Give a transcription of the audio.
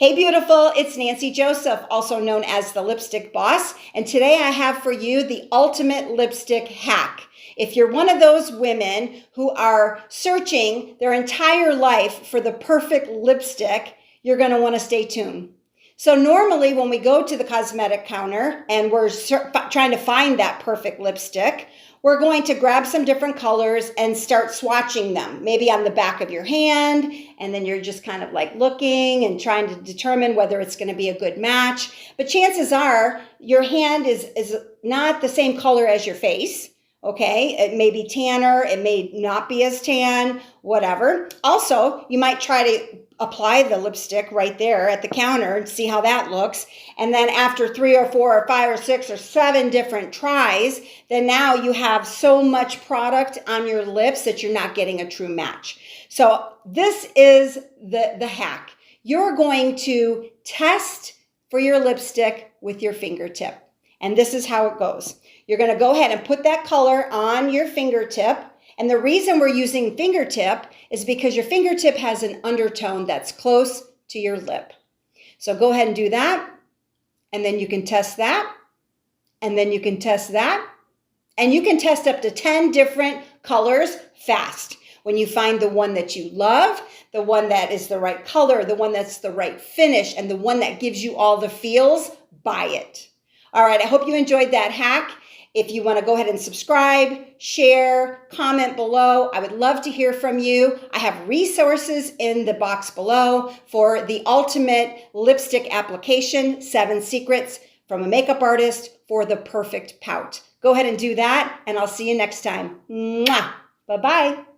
Hey beautiful, it's Nancy Joseph, also known as the Lipstick Boss, and today I have for you the ultimate lipstick hack. If you're one of those women who are searching their entire life for the perfect lipstick, you're going to want to stay tuned. So normally when we go to the cosmetic counter and we're trying to find that perfect lipstick, we're going to grab some different colors and start swatching them, maybe on the back of your hand, and then you're just kind of like looking and trying to determine whether it's going to be a good match. But chances are your hand is not the same color as your face. Okay, it may be tanner, it may not be as tan, whatever. Also, you might try to apply the lipstick right there at the counter and see how that looks. And then after 3 or 4 or 5 or 6 or 7 different tries, then now you have so much product on your lips that you're not getting a true match. So this is the hack. You're going to test for your lipstick with your fingertip. And this is how it goes. You're going to go ahead and put that color on your fingertip. And the reason we're using fingertip is because your fingertip has an undertone that's close to your lip. So go ahead and do that. And then you can test that. And then you can test that. And you can test up to 10 different colors fast. When you find the one that you love, the one that is the right color, the one that's the right finish, and the one that gives you all the feels, buy it. All right, I hope you enjoyed that hack. If you want to go ahead and subscribe, share, comment below, I would love to hear from you. I have resources in the box below for the ultimate lipstick application, 7 secrets from a makeup artist for the perfect pout. Go ahead and do that, and I'll see you next time. Mwah! Bye-bye.